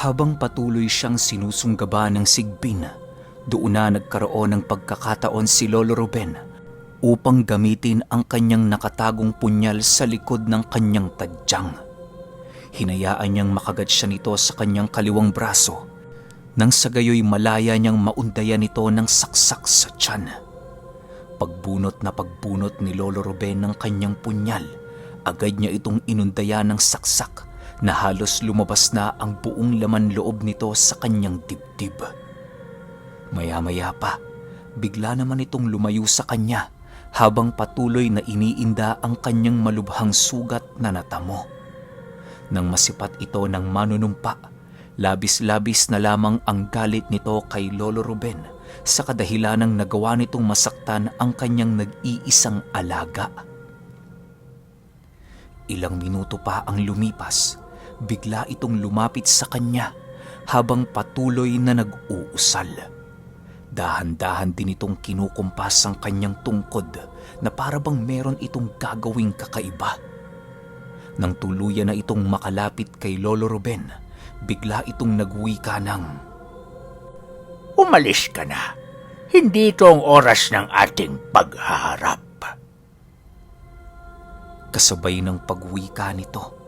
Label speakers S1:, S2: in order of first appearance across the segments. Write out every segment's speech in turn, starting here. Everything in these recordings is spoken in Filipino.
S1: Habang patuloy siyang sinusunggaban ng sigbin, doon na nagkaroon ng pagkakataon si Lolo Ruben upang gamitin ang kanyang nakatagong punyal sa likod ng kanyang tadyang. Hinayaan niyang makagat siya nito sa kanyang kaliwang braso, nang sa gayoy malaya niyang maundayan ito ng saksak sa tiyan. Pagbunot na pagbunot ni Lolo Ruben ng kanyang punyal, agad niya itong inundayan ng saksak na halos lumabas na ang buong laman loob nito sa kanyang dibdib. Maya-maya pa, bigla naman itong lumayo sa kanya habang patuloy na iniinda ang kanyang malubhang sugat na natamo. Nang masipat ito ng manunumpa, labis-labis na lamang ang galit nito kay Lolo Ruben sa kadahilanang nagawa nitong masaktan ang kanyang nag-iisang alaga. Ilang minuto pa ang lumipas, bigla itong lumapit sa kanya habang patuloy na nag-uusal. Dahan-dahan din itong kinukumpas ang kanyang tungkod na para bang meron itong gagawing kakaiba. Nang tuluyan na itong makalapit kay Lolo Ruben, bigla itong nagwika ng,
S2: "Umalis ka na. Hindi ito ang oras ng ating paghaharap."
S1: Kasabay ng pagwika nito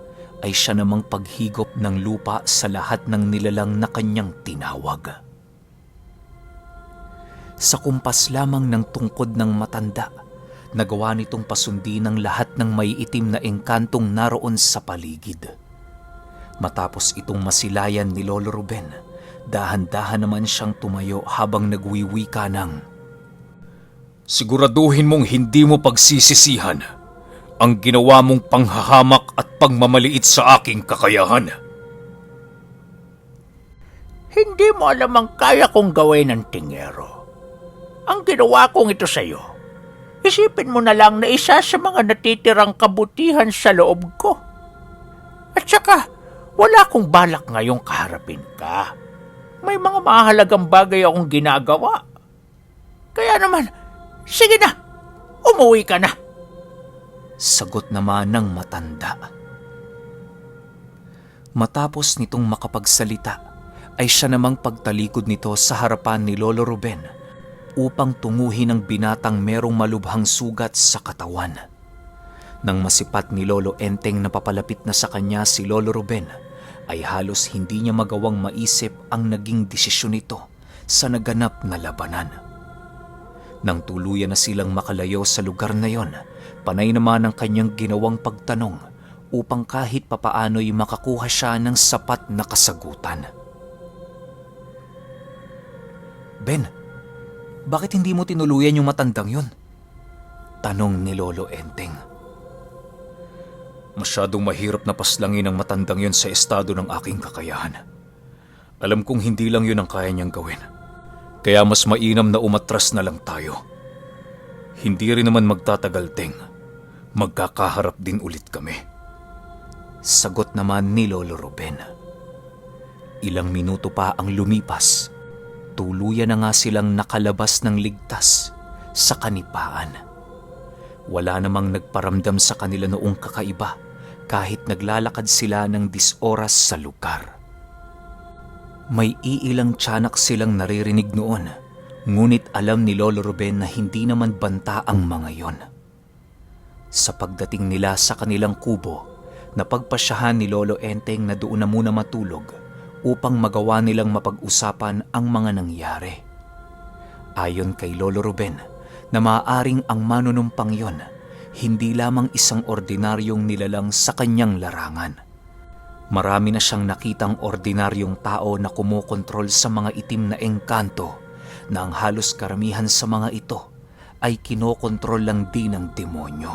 S1: ay siya namang paghigop ng lupa sa lahat ng nilalang na kanyang tinawag. Sa kumpas lamang ng tungkod ng matanda, nagawa nitong pasundi ng lahat ng may itim na engkantong naroon sa paligid. Matapos itong masilayan ni Lolo Ruben, dahan-dahan naman siyang tumayo habang nagwiwika ng,
S3: "Siguraduhin mong hindi mo pagsisisihan ang ginawa mong panghahamak at pagmamaliit sa aking kakayahan."
S2: Hindi mo alam ang kaya kong gawin ng tingero. Ang ginawa kong ito sa iyo, isipin mo na lang na isa sa mga natitirang kabutihan sa loob ko. At saka, wala akong balak ngayong kaharapin ka. May mga mahalagang bagay akong ginagawa. Kaya naman, sige na, umuwi ka na.
S1: sagot naman ng matanda. Matapos nitong makapagsalita, ay siya namang pagtalikod nito sa harapan ni Lolo Ruben upang tunguhin ang binatang merong malubhang sugat sa katawan. Nang masipat ni Lolo Enteng na papalapit na sa kanya si Lolo Ruben, ay halos hindi niya magawang maisip ang naging desisyon nito sa naganap na labanan. Nang tuluyan na silang makalayo sa lugar na yon, panay naman ang kanyang ginawang pagtanong upang kahit papaano'y makakuha siya ng sapat na kasagutan. "Ben, bakit hindi mo tinuluyan yung matandang yun?" tanong ni Lolo Enteng.
S3: "Masyadong mahirap na paslangin ang matandang yon sa estado ng aking kakayahan. Alam kong hindi lang yun ang kaya niyang gawin. Kaya mas mainam na umatras na lang tayo. Hindi rin naman magtatagal, Teng. Magkakaharap din ulit kami."
S1: Sagot naman ni Lolo Ruben. Ilang minuto pa ang lumipas, tuluyan na nga silang nakalabas ng ligtas sa kanipaan. Wala namang nagparamdam sa kanila noong kakaiba kahit naglalakad sila ng 10 oras sa lugar. May iilang tiyanak silang naririnig noon, ngunit alam ni Lolo Ruben na hindi naman banta ang mga yon. Sa pagdating nila sa kanilang kubo, napagpasyahan ni Lolo Enteng na doon na muna matulog upang magawa nilang mapag-usapan ang mga nangyari. Ayon kay Lolo Ruben, na maaaring ang manunumpang yon hindi lamang isang ordinaryong nilalang sa kanyang larangan. Marami na siyang nakitang ordinaryong tao na kumokontrol sa mga itim na engkanto na ang halos karamihan sa mga ito ay kinokontrol lang din ng demonyo.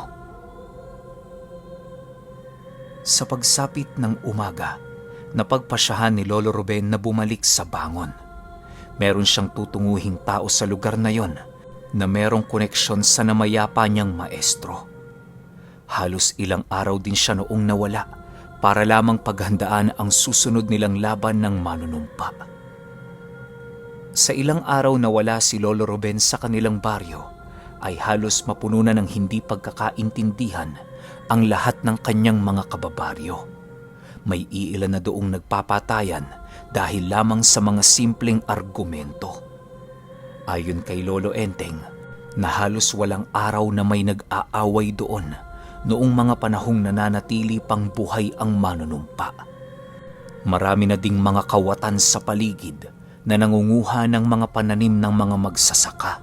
S1: Sa pagsapit ng umaga, napagpasyahan ni Lolo Ruben na bumalik sa bangon. Meron siyang tutunguhing tao sa lugar na yon na merong koneksyon sa namayapa niyang maestro. Halos ilang araw din siya noong nawala para lamang paghandaan ang susunod nilang laban ng manunumpa. Sa ilang araw na wala si Lolo Ruben sa kanilang baryo, ay halos mapuno na ng hindi pagkakaintindihan ang lahat ng kanyang mga kababaryo. May iilan na doong nagpapatayan dahil lamang sa mga simpleng argumento. Ayon kay Lolo Enteng, na halos walang araw na may nag-aaway doon noong mga panahong nananatili pang buhay ang manunumpa. Marami na ding mga kawatan sa paligid na nangunguha ng mga pananim ng mga magsasaka.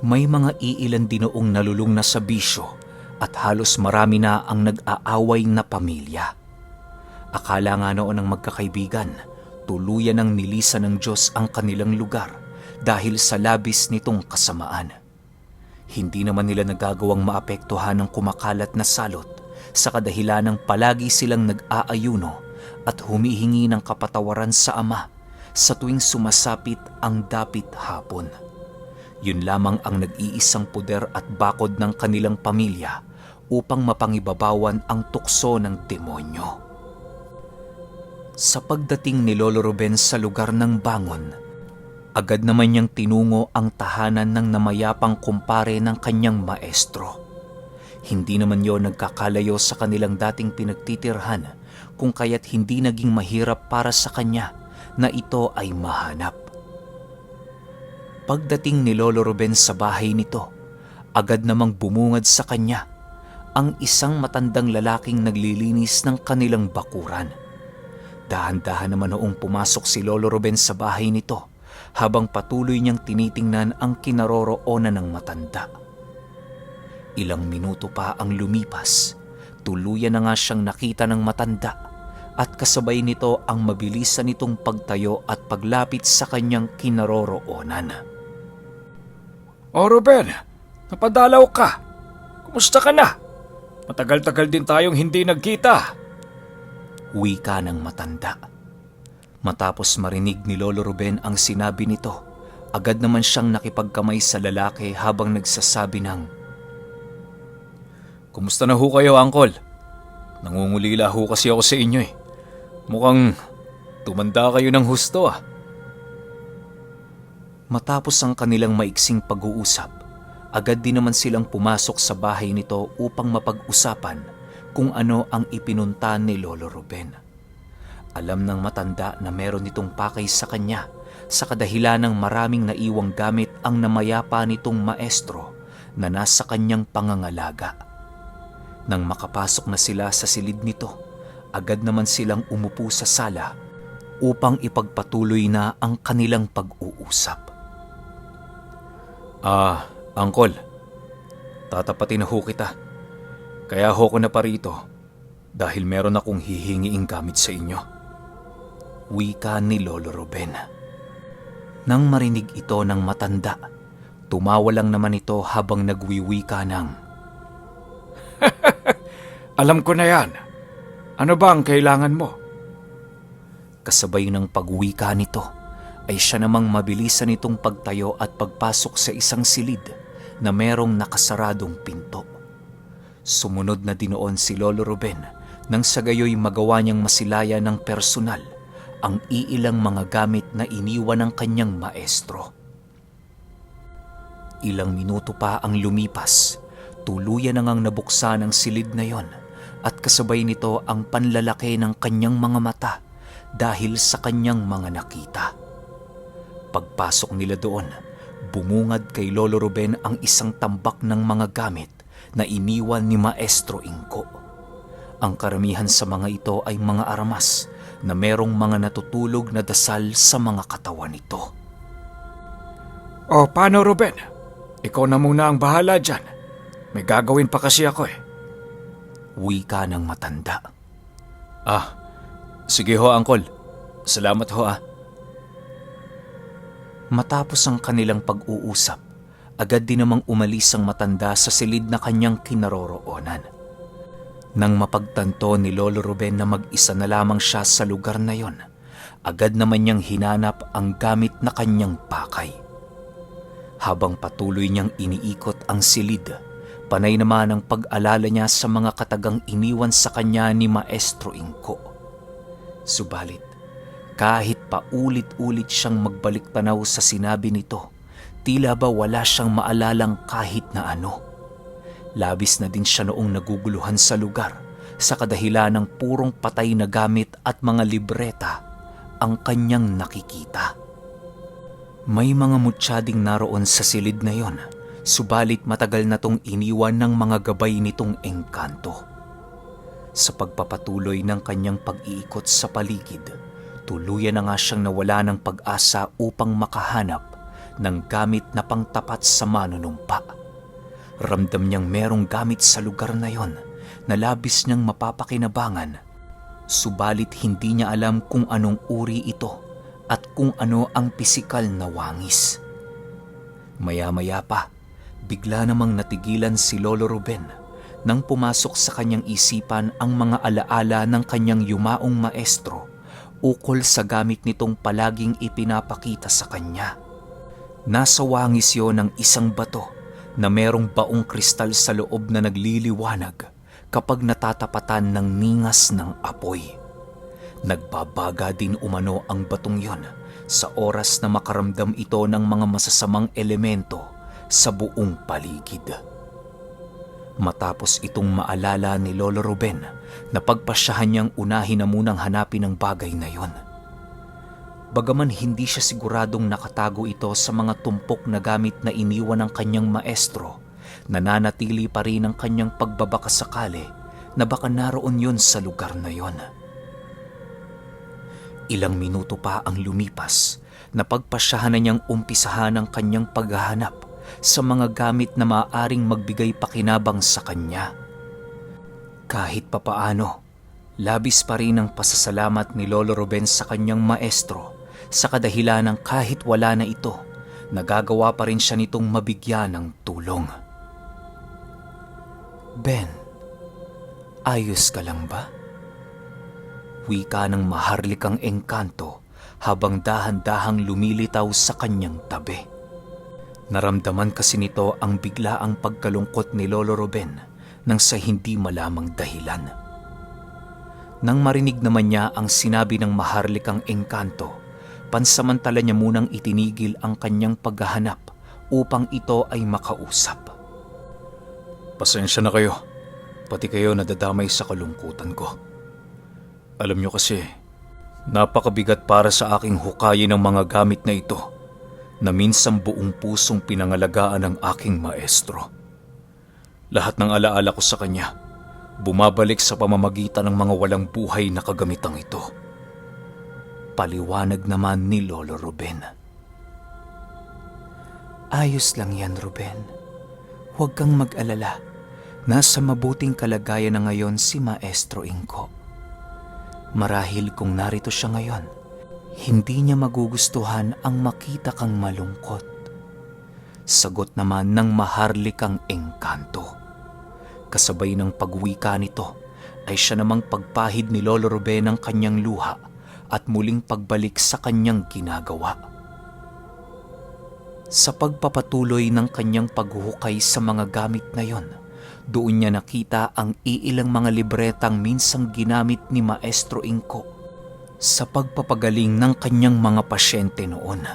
S1: May mga iilan din noong nalulung na sa bisyo at halos marami na ang nag-aaway na pamilya. Akala nga noon ng magkakaibigan, tuluyan ng nilisan ng Diyos ang kanilang lugar dahil sa labis nitong kasamaan. Hindi naman nila nagagawang maapektuhan ng kumakalat na salot sa kadahilan ng palagi silang nag-aayuno at humihingi ng kapatawaran sa Ama sa tuwing sumasapit ang dapit hapon. Yun lamang ang nag-iisang puder at bakod ng kanilang pamilya upang mapangibabawan ang tukso ng demonyo. Sa pagdating ni Lolo Ruben sa lugar ng bangon, agad naman niyang tinungo ang tahanan ng namayapang kumpare ng kanyang maestro. Hindi naman yon nagkakalayo sa kanilang dating pinagtitirhan kung kaya't hindi naging mahirap para sa kanya na ito ay mahanap. Pagdating ni Lolo Ruben sa bahay nito, agad namang bumungad sa kanya ang isang matandang lalaking naglilinis ng kanilang bakuran. Dahan-dahan naman noong pumasok si Lolo Ruben sa bahay nito habang patuloy niyang tinitingnan ang kinaroroonan ng matanda. Ilang minuto pa ang lumipas, tuluyan na nga siyang nakita ng matanda at kasabay nito ang mabilisan nitong pagtayo at paglapit sa kanyang kinaroroonan.
S3: "Oh Ruben, napadalaw ka. Kumusta ka na? Matagal-tagal din tayong hindi nagkita."
S1: Wika ng matanda. Matapos marinig ni Lolo Ruben ang sinabi nito, agad naman siyang nakipagkamay sa lalaki habang nagsasabi ng,
S3: "Kumusta na ho kayo, Uncle? Nangungulila ho kasi ako sa inyo eh. Mukhang tumanda kayo ng husto ah."
S1: Matapos ang kanilang maiksing pag-uusap, agad din naman silang pumasok sa bahay nito upang mapag-usapan kung ano ang ipinunta ni Lolo Ruben. Alam ng matanda na meron nitong pakay sa kanya sa kadahilan ng maraming naiwang gamit ang namayapa nitong maestro na nasa kanyang pangangalaga. Nang makapasok na sila sa silid nito, agad naman silang umupo sa sala upang ipagpatuloy na ang kanilang pag-uusap.
S3: Uncle, tatapatin na ho kita. Kaya ho ko na parito dahil meron akong hihingiing gamit sa inyo."
S1: Wika ni Lolo Ruben. Nang marinig ito ng matanda, tumawa lang naman ito habang nagwiwika ng,
S3: "Alam ko na yan. Ano ba ang kailangan mo?"
S1: Kasabay ng pagwika nito ay siya namang mabilisan nitong pagtayo at pagpasok sa isang silid na merong nakasaradong pinto. Sumunod na dinoon si Lolo Ruben nang sa gayoy magawa niyang masilaya ng personal ang iilang mga gamit na iniwan ng kanyang maestro. Ilang minuto pa ang lumipas, tuluyan na ngang nabuksan ang silid na yon at kasabay nito ang panlalaki ng kanyang mga mata dahil sa kanyang mga nakita. Pagpasok nila doon, bumungad kay Lolo Ruben ang isang tambak ng mga gamit na iniwan ni Maestro Inko. Ang karamihan sa mga ito ay mga armas na merong mga natutulog na dasal sa mga katawan nito.
S3: "O paano Ruben? Ikaw na muna ang bahala dyan. May gagawin pa kasi ako eh."
S1: Wika ng matanda.
S3: Sige ho Uncle. Salamat ho ah."
S1: Matapos ang kanilang pag-uusap, agad din namang umalis ang matanda sa silid na kanyang kinaroroonan. Nang mapagtanto ni Lolo Ruben na mag-isa na lamang siya sa lugar na yon, agad naman niyang hinanap ang gamit na kanyang pakay. Habang patuloy niyang iniikot ang silid, panay naman ang pag-alala niya sa mga katagang iniwan sa kanya ni Maestro Inko. Subalit, kahit paulit-ulit siyang magbalik tanaw sa sinabi nito, tila ba wala siyang maalalang kahit na ano. Labis na din siya noong naguguluhan sa lugar sa kadahilan ng purong patay na gamit at mga libreta ang kanyang nakikita. May mga mutsading naroon sa silid na yon, subalit matagal na tong iniwan ng mga gabay nitong engkanto. Sa pagpapatuloy ng kanyang pag-iikot sa paligid, tuluyan na nga siyang nawala ng pag-asa upang makahanap ng gamit na pangtapat sa manunumpa. Ramdam niyang merong gamit sa lugar na yon na labis niyang mapapakinabangan, subalit hindi niya alam kung anong uri ito at kung ano ang pisikal na wangis. Maya-maya pa, bigla namang natigilan si Lolo Ruben nang pumasok sa kanyang isipan ang mga alaala ng kanyang yumaong maestro ukol sa gamit nitong palaging ipinapakita sa kanya. Nasa wangis yon ng isang bato na merong baong kristal sa loob na nagliliwanag kapag natatapatan ng ningas ng apoy. Nagbabaga din umano ang batong yon sa oras na makaramdam ito ng mga masasamang elemento sa buong paligid. Matapos itong maalala ni Lolo Ruben, napagpasyahan niyang unahin na munang hanapin ang bagay na yon. Bagaman hindi siya siguradong nakatago ito sa mga tumpok na gamit na iniwan ng kanyang maestro, nananatili pa rin ang kanyang pagbabakasakali na baka naroon yon sa lugar na yon. Ilang minuto pa ang lumipas, napagpasyahan na niyang umpisahan ang kanyang paghahanap sa mga gamit na maaaring magbigay pakinabang sa kanya. Kahit papaano, labis pa rin ang pasasalamat ni Lolo Ruben sa kanyang maestro sa kadahilan ng kahit wala na ito, nagagawa pa rin siya nitong mabigyan ng tulong. Ben, ayos ka lang ba? Wika ng maharlikang engkanto habang dahan-dahang lumilitaw sa kanyang tabi. Naramdaman kasi nito ang biglaang pagkalungkot ni Lolo Ruben nang sa hindi malamang dahilan. Nang marinig naman niya ang sinabi ng maharlikang engkanto, pansamantala niya munang itinigil ang kanyang paghahanap upang ito ay makausap.
S3: Pasensya na kayo, pati kayo nadadamay sa kalungkutan ko. Alam niyo kasi, napakabigat para sa aking hukayin ang mga gamit na ito na minsan buong pusong pinangalagaan ng aking maestro. Lahat ng alaala ko sa kanya, bumabalik sa pamamagitan ng mga walang buhay na kagamitang ito. Paliwanag naman ni Lolo Ruben.
S1: Ayos lang yan, Ruben. Huwag kang mag-alala. Nasa mabuting kalagayan na ngayon si Maestro Inko. Marahil kung narito siya ngayon, hindi niya magugustuhan ang makita kang malungkot. Sagot naman ng maharlikang engkanto. Kasabay ng pagwika nito ay siya namang pagpahid ni Lolo Ruben ng kanyang luha at muling pagbalik sa kanyang ginagawa. Sa pagpapatuloy ng kanyang paghuhukay sa mga gamit na yon, doon niya nakita ang iilang mga libretang minsang ginamit ni Maestro Inko sa pagpapagaling ng kanyang mga pasyente noon.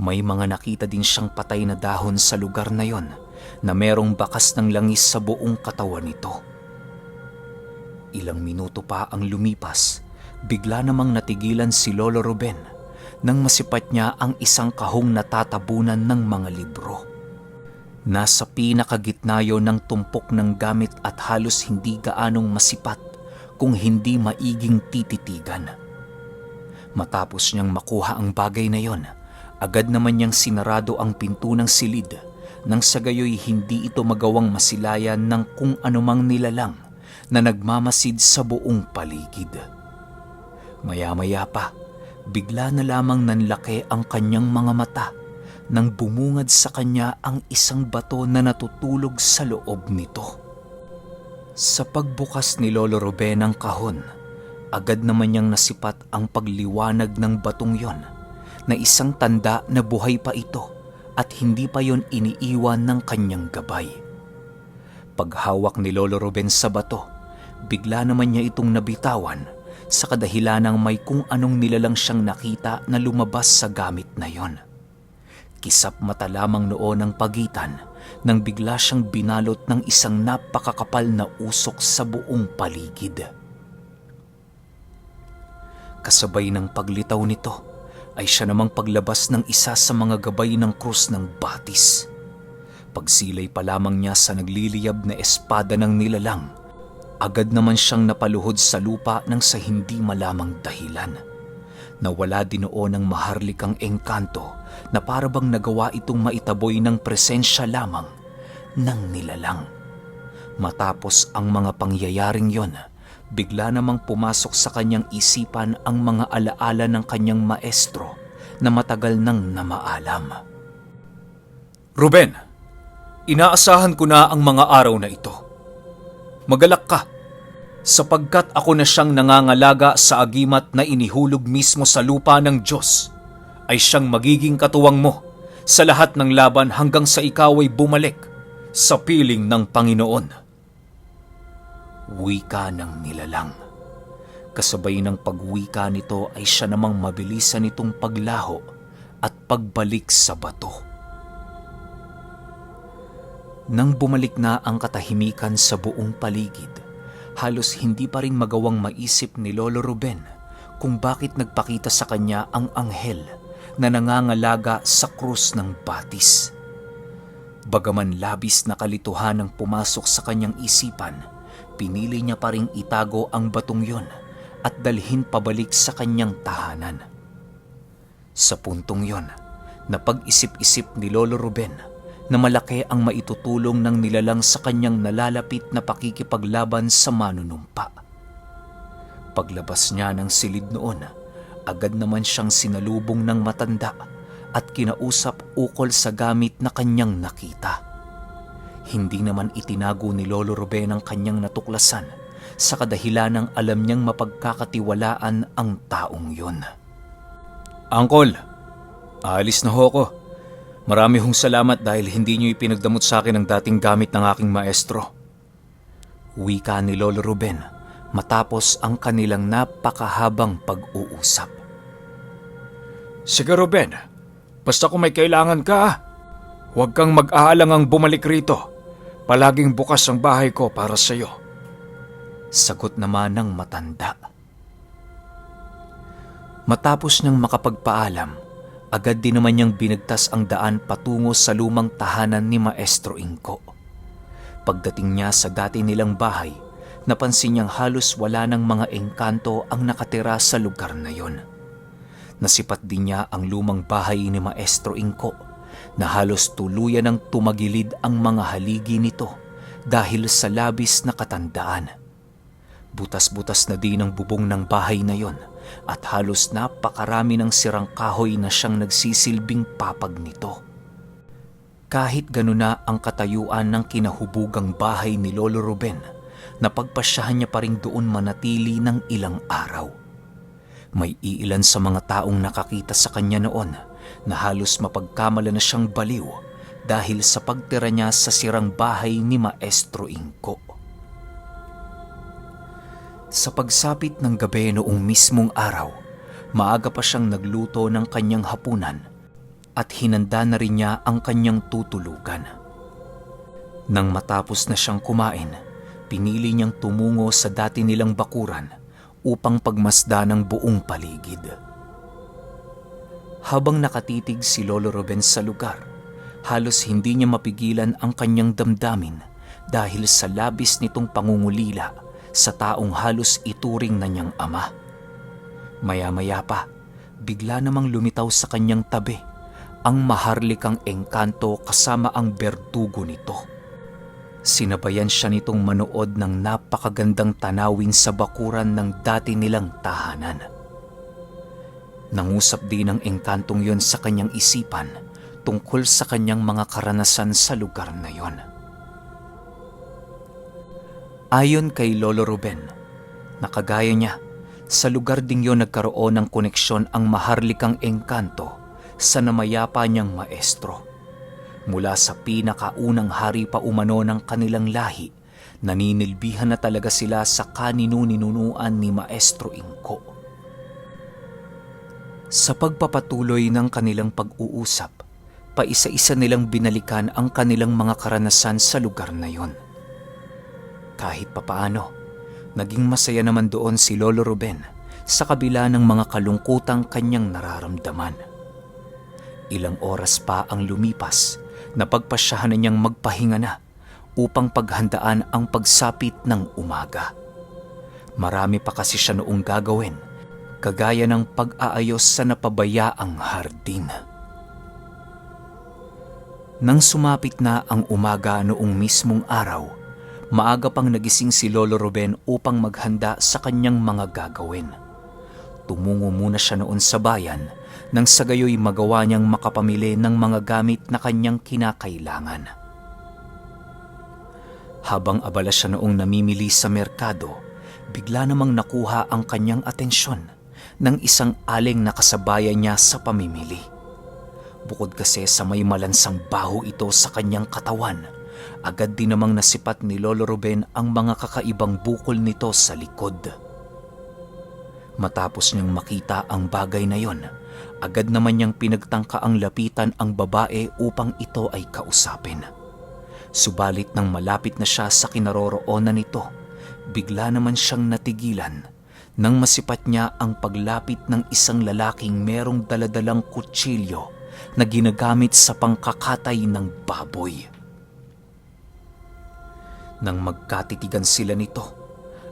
S1: May mga nakita din siyang patay na dahon sa lugar na yon na merong bakas ng langis sa buong katawan nito. Ilang minuto pa ang lumipas, bigla namang natigilan si Lolo Ruben nang masipat niya ang isang kahong natatabunan ng mga libro. Nasa pinakagitna yon ng tumpok ng gamit at halos hindi gaanong masipat kung hindi maiging tititigan. Matapos niyang makuha ang bagay na yon, agad naman niyang sinarado ang pinto ng silid nang sa gayoy hindi ito magawang masilayan ng kung anumang nilalang na nagmamasid sa buong paligid. Maya-maya pa, bigla na lamang nanlaki ang kanyang mga mata nang bumungad sa kanya ang isang bato na natutulog sa loob nito. Sa pagbukas ni Lolo Ruben ng kahon, agad naman niyang nasipat ang pagliwanag ng batong yon na isang tanda na buhay pa ito at hindi pa yon iniiwan ng kanyang gabay. Paghawak ni Lolo Ruben sa bato, bigla naman niya itong nabitawan sa kadahilanang may kung anong nilalang siyang nakita na lumabas sa gamit na yon. Kisap mata lamang noon ang pagitan nang bigla siyang binalot ng isang napakakapal na usok sa buong paligid. Kasabay ng paglitaw nito ay siya namang paglabas ng isa sa mga gabay ng krus ng batis. Pagsilay pa lamang niya sa nagliliyab na espada ng nilalang, agad naman siyang napaluhod sa lupa nang sa hindi malamang dahilan. Nawala din noon ang maharlikang engkanto na parabang nagawa itong maitaboy ng presensya lamang ng nilalang. Matapos ang mga pangyayaring yon, bigla namang pumasok sa kanyang isipan ang mga alaala ng kanyang maestro na matagal nang namaalam.
S3: Ruben, inaasahan ko na ang mga araw na ito. Magalak ka, sapagkat ako na siyang nangangalaga sa agimat na inihulog mismo sa lupa ng Diyos, ay siyang magiging katuwang mo sa lahat ng laban hanggang sa ikaw ay bumalik sa piling ng Panginoon.
S1: Wika ng nilalang. Kasabay ng pagwika nito ay siya namang mabilisan nitong paglaho at pagbalik sa bato. Nang bumalik na ang katahimikan sa buong paligid, halos hindi pa rin magawang maisip ni Lolo Ruben kung bakit nagpakita sa kanya ang anghel na nangangalaga sa krus ng batis. Bagaman labis na kalituhan ang pumasok sa kanyang isipan, pinili niya pa ring itago ang batong yon at dalhin pabalik sa kanyang tahanan. Sa puntong yon, napag-isip-isip ni Lolo Ruben na malaki ang maitutulong ng nilalang sa kanyang nalalapit na pakikipaglaban sa manunumpa. Paglabas niya ng silid noon, agad naman siyang sinalubong ng matanda at kinausap ukol sa gamit na kanyang nakita. Hindi naman itinago ni Lolo Ruben ang kanyang natuklasan sa kadahilan ng alam niyang mapagkakatiwalaan ang taong yun.
S3: Angkol, aalis na ho ako. Marami hong salamat dahil hindi niyo ipinagdamot sa akin ang dating gamit ng aking maestro.
S1: Wika ni Lolo Ruben matapos ang kanilang napakahabang pag-uusap.
S3: Sige Ruben, basta kung may kailangan ka, huwag kang mag-aalangang bumalik rito. Palaging bukas ang bahay ko para sa iyo.
S1: Sagot naman ng matanda. Matapos niyang makapagpaalam, agad din naman niyang binagtas ang daan patungo sa lumang tahanan ni Maestro Inko. Pagdating niya sa dati nilang bahay, napansin niyang halos wala ng mga engkanto ang nakatira sa lugar na yon. Nasipat din niya ang lumang bahay ni Maestro Inko na halos tuluyan ng tumagilid ang mga haligi nito dahil sa labis na katandaan. Butas-butas na din ang bubong ng bahay na yon at halos napakarami ng sirang kahoy na siyang nagsisilbing papag nito. Kahit gano'n na ang katayuan ng kinahubugang bahay ni Lolo Ruben, napagpasyahan niya pa rin doon manatili ng ilang araw. May iilan sa mga taong nakakita sa kanya noon na halos mapagkamala na siyang baliw dahil sa pagtira niya sa sirang bahay ni Maestro Inko. Sa pagsapit ng gabi noong mismong araw, maaga pa siyang nagluto ng kanyang hapunan at hinanda na rin niya ang kanyang tutulugan. Nang matapos na siyang kumain, pinili niyang tumungo sa dati nilang bakuran upang pagmasda ng buong paligid. Habang nakatitig si Lolo Ruben sa lugar, halos hindi niya mapigilan ang kanyang damdamin dahil sa labis nitong pangungulila sa taong halos ituring na niyang ama. Maya-maya pa, bigla namang lumitaw sa kanyang tabi ang maharlikang engkanto kasama ang berdugo nito. Sinabayan siya nitong manood ng napakagandang tanawin sa bakuran ng dati nilang tahanan. Nangusap din ang engkantong yon sa kanyang isipan tungkol sa kanyang mga karanasan sa lugar na yon. Ayon kay Lolo Ruben, nakagaya niya, sa lugar ding yon nagkaroon ng koneksyon ang maharlikang engkanto sa namayapa niyang maestro. Mula sa pinakaunang hari pa umano ng kanilang lahi, naninilbihan na talaga sila sa kaninu-ninunuan ni Maestro Inko. Sa pagpapatuloy ng kanilang pag-uusap, paisa-isa nilang binalikan ang kanilang mga karanasan sa lugar na yon. Kahit papaano, naging masaya naman doon si Lolo Ruben sa kabila ng mga kalungkutang kanyang nararamdaman. Ilang oras pa ang lumipas na pagpasyahan na niyang magpahinga na upang paghandaan ang pagsapit ng umaga. Marami pa kasi siya noong gagawin, kagaya ng pag-aayos sa napabayaang hardin. Nang sumapit na ang umaga noong mismong araw, maaga pang nagising si Lolo Ruben upang maghanda sa kanyang mga gagawin. Tumungo muna siya noon sa bayan nang sa gayoy magawa niyang makapamili ng mga gamit na kanyang kinakailangan. Habang abala siya noong namimili sa merkado, bigla namang nakuha ang kanyang atensyon ng isang aling na kasabayan niya sa pamimili. Bukod kasi sa may malansang baho ito sa kanyang katawan, agad din namang nasipat ni Lolo Ruben ang mga kakaibang bukol nito sa likod. Matapos niyang makita ang bagay na yon, agad naman niyang pinagtangkaang lapitan ang babae upang ito ay kausapin. Subalit nang malapit na siya sa kinaroroonan nito, bigla naman siyang natigilan nang masipat niya ang paglapit ng isang lalaking merong daladalang kutsilyo na ginagamit sa pangkakatay ng baboy. Nang magkatitigan sila nito,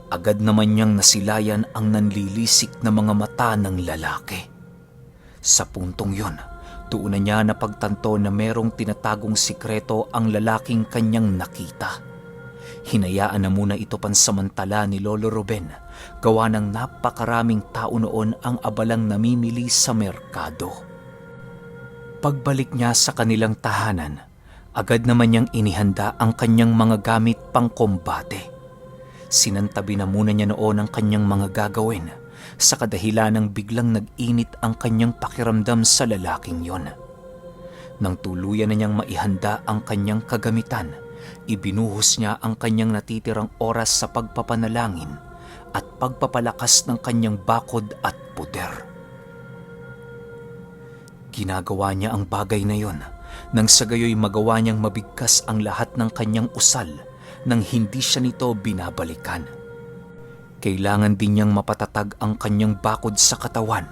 S1: agad naman niyang nasilayan ang nanlilisik na mga mata ng lalaki. Sa puntong yon, doon na niya napagtanto na merong tinatagong sikreto ang lalaking kanyang nakita. Hinayaan na muna ito pansamantala ni Lolo Ruben, gawa ng napakaraming tao noon ang abalang namimili sa merkado. Pagbalik niya sa kanilang tahanan, agad naman niyang inihanda ang kanyang mga gamit pang kombate. Sinantabi na muna niya noon ang kanyang mga gagawin sa kadahilan ng biglang nag-init ang kanyang pakiramdam sa lalaking yon. Nang tuluyan na niyang maihanda ang kanyang kagamitan, ibinuhos niya ang kanyang natitirang oras sa pagpapanalangin at pagpapalakas ng kanyang bakod at puder. Ginagawa niya ang bagay na yon nang sa gayoy magawa niyang mabigkas ang lahat ng kanyang usal nang hindi siya nito binabalikan. Kailangan din niyang mapatatag ang kanyang bakod sa katawan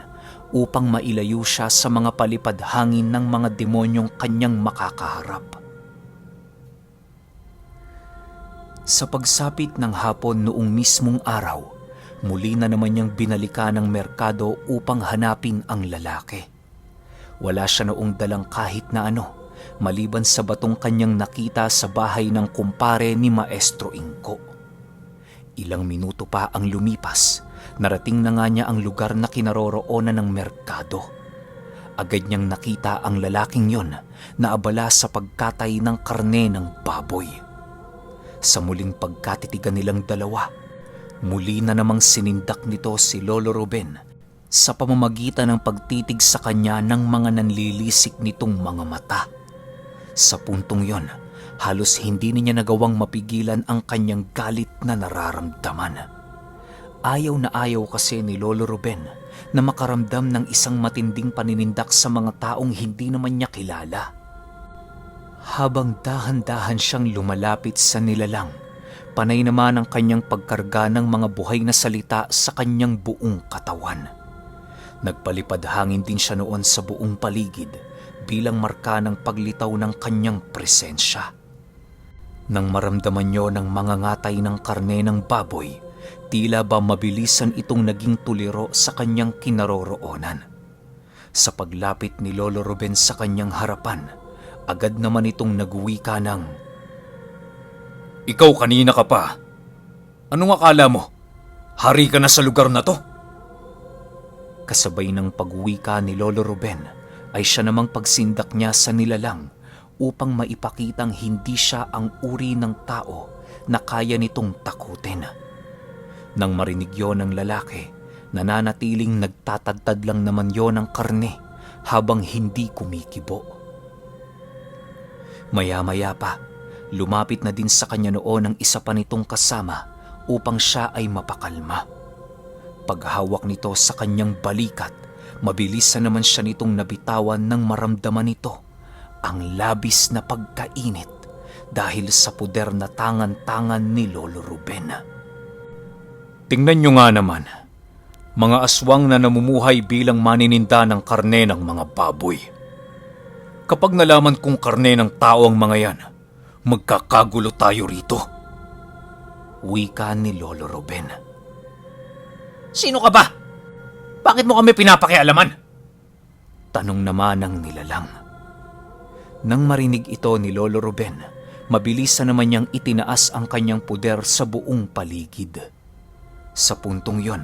S1: upang mailayo siya sa mga palipad hangin ng mga demonyong kanyang makakaharap. Sa pagsapit ng hapon noong mismong araw, muli na naman niyang binalikan ang merkado upang hanapin ang lalaki. Wala siya noong dalang kahit na ano, maliban sa batong kanyang nakita sa bahay ng kumpare ni Maestro Inko. Ilang minuto pa ang lumipas, narating na nga niya ang lugar na kinaroroonan ng merkado. Agad niyang nakita ang lalaking yon na abala sa pagkatay ng karne ng baboy. Sa muling pagkatitigan nilang dalawa, muli na namang sinindak nito si Lolo Ruben sa pamamagitan ng pagtitig sa kanya ng mga nanlilisik nitong mga mata. Sa puntong yon, halos hindi niya nagawang mapigilan ang kanyang galit na nararamdaman. Ayaw na ayaw kasi ni Lolo Ruben na makaramdam ng isang matinding paninindak sa mga taong hindi naman niya kilala. Habang dahan-dahan siyang lumalapit sa nilalang, panay naman ang kanyang pagkarga ng mga buhay na salita sa kanyang buong katawan. Nagpalipad hangin din siya noon sa buong paligid bilang marka ng paglitaw ng kanyang presensya. Nang maramdaman niyo ng mga ngatay ng karne ng baboy, tila ba mabilisan itong naging tuliro sa kanyang kinaroroonan. Sa paglapit ni Lolo Ruben sa kanyang harapan, agad naman itong nagwika ng,
S3: Ikaw kanina ka pa. Anong akala mo? Hari ka na sa lugar na to?
S1: Kasabay ng pagwika ni Lolo Ruben ay siya namang pagsindak niya sa nilalang upang maipakitang hindi siya ang uri ng tao na kaya nitong takutin. Nang marinig yon ng lalaki, nananatiling nagtatadtad lang naman yon ng karne habang hindi kumikibo. Maya-maya pa, lumapit na din sa kanya noon ang isa pa nitong kasama upang siya ay mapakalma. Paghawak nito sa kanyang balikat, mabilis na naman siya nitong nabitawan nang maramdaman nito ang labis na pagkainit dahil sa puder na tangan-tangan ni Lolo Ruben.
S3: Tingnan nyo nga naman, mga aswang na namumuhay bilang manininda ng karne ng mga baboy. Kapag nalaman kong karne ng tao ang mga yan, magkakagulo tayo rito.
S1: Wika ni Lolo Ruben.
S3: Sino ka ba? Bakit mo kami pinapakialaman?
S1: Tanong naman ng nilalang. Nang marinig ito ni Lolo Ruben, mabilis na naman niyang itinaas ang kanyang puder sa buong paligid. Sa puntong yon,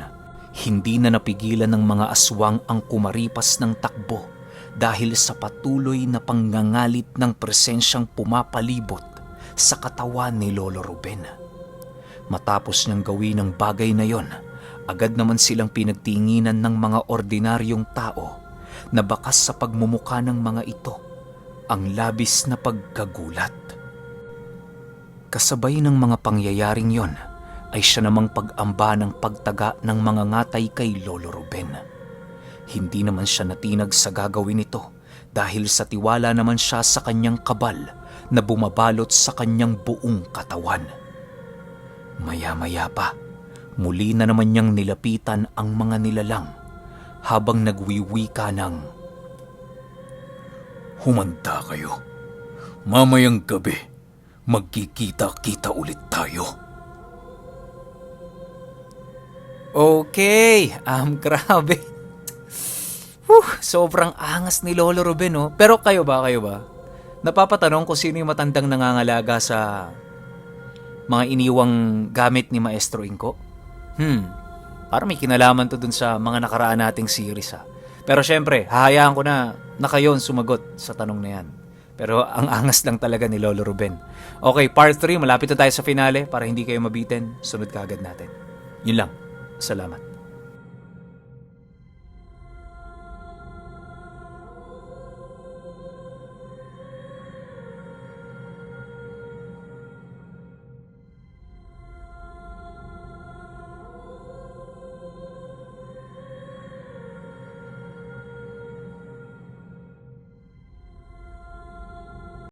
S1: hindi na napigilan ng mga aswang ang kumaripas ng takbo dahil sa patuloy na panggangalit ng presensyang pumapalibot sa katawan ni Lolo Ruben. Matapos niyang gawin ang bagay na yon, agad naman silang pinagtinginan ng mga ordinaryong tao na bakas sa pagmumukha ng mga ito ang labis na pagkagulat. Kasabay ng mga pangyayaring yon ay siya namang pag-amba ng pagtaga ng mga ngatay kay Lolo Ruben. Hindi naman siya natinag sa gagawin ito dahil sa tiwala naman siya sa kanyang kabal na bumabalot sa kanyang buong katawan. Maya-maya pa, muli na naman niyang nilapitan ang mga nilalang habang nagwiwika ng,
S3: Humanda kayo. Mamayang gabi, magkikita-kita ulit tayo.
S1: Okay, grabe. Sobrang angas ni Lolo Ruben, oh. Pero kayo ba? Napapatanong kung sino yung matandang nangangalaga sa mga iniwang gamit ni Maestro Inko? Parang may kinalaman to dun sa mga nakaraan nating series, ha. Pero syempre, hahayaan ko na kayo ang sumagot sa tanong na yan. Pero ang angas lang talaga ni Lolo Ruben. Okay, part 3, malapit na tayo sa finale para hindi kayo mabitin. Sunod ka agad natin. Yun lang. Salamat.